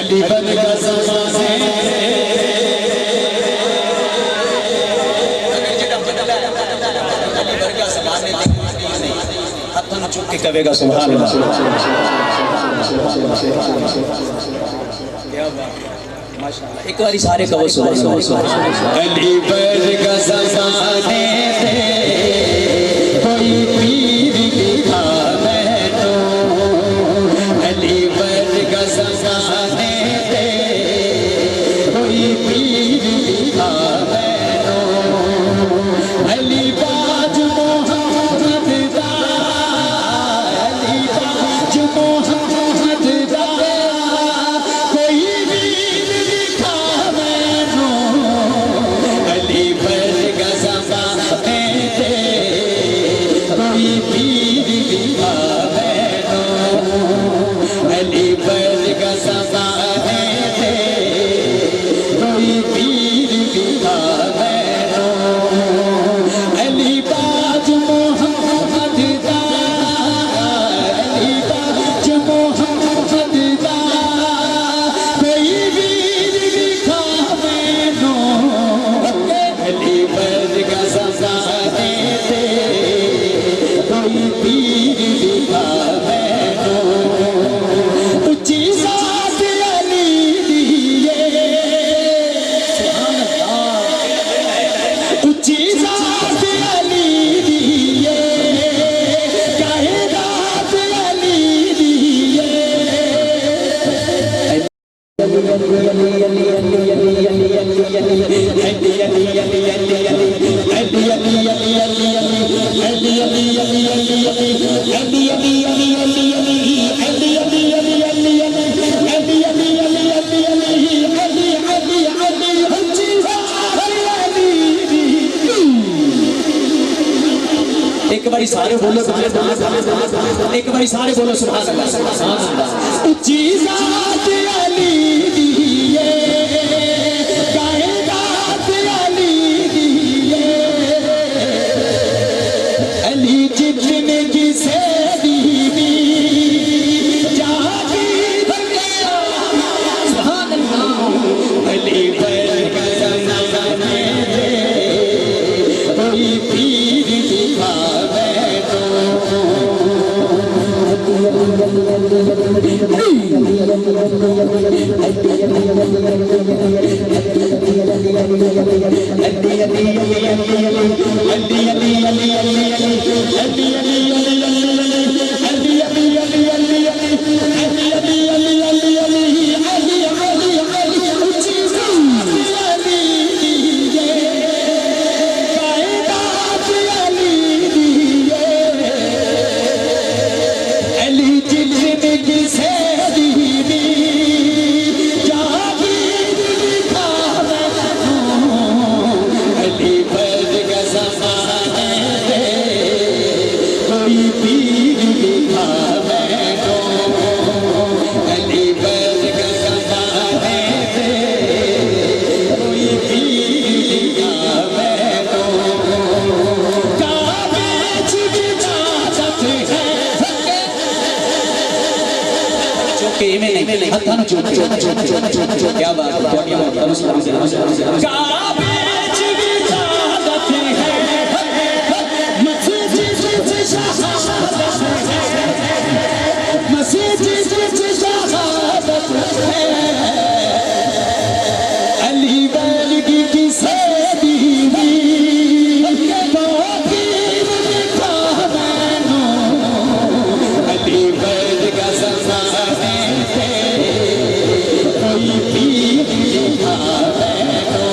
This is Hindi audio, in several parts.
अली बन का ज़माने चुप के कवेगा सुभान अल्लाह। माशाअल्लाह एक बारी सारे कहो सुभान अल्लाह। अली बर का ज़माने से कोई पीर दिखा मैनू, अली बर का ज़माने से कोई पीर दिखा मैनू, अली बाज मोहम्मद दा, अली बाज मोहम्मद दा कोई वीर दिखा मैनू, अली बर का ज़माने से कोई पीर दिखा मैनू, अली बर का ज़माने से कोई पीर दिखा मैनू, अली बाज मोहम्मद दा, अली बाज मोहम्मद दा कोई वीर दिखा मैनू, अली बर का ज़माने से कोई पीर दिखा मैनू, उच्ची ज़ात अली दिए, उच्ची ज़ात अली दिए, कायनात अली दिए, एक बारी सारे बोलो, एक बारी सारे बोलो सुभान अल्लाह, सुभान अल्लाह। उच्ची ज़ात अली दिए, कायनात अली दिए, अली जितने किसे दीवी जाती सुभान अल्लाह, अली बर का ज़माने से कोई पीर दिखा क्या बात अली बर की किसे दीवी तो पीर दिखा मैनू, अली बर का ज़माने से कोई पीर दिखा मैनू,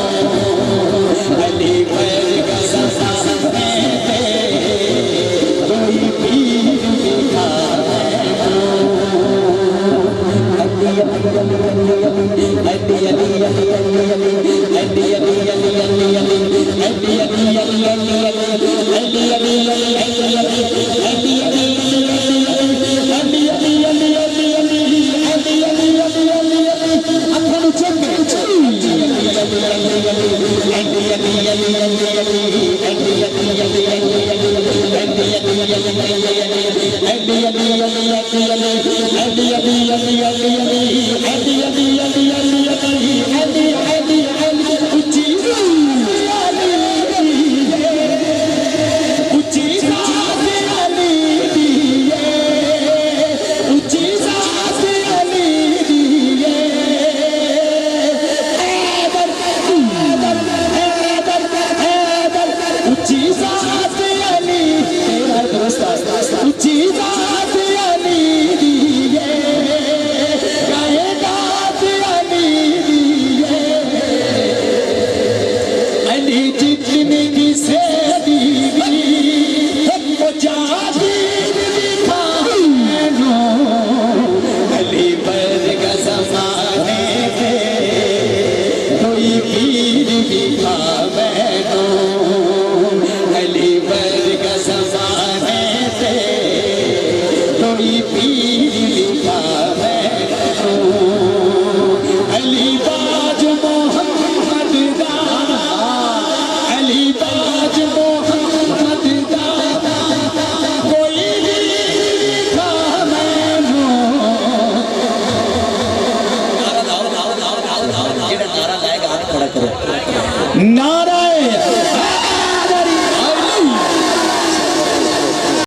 अली बर का ज़माने से कोई पीर दिखा मैनू, अली करो। ना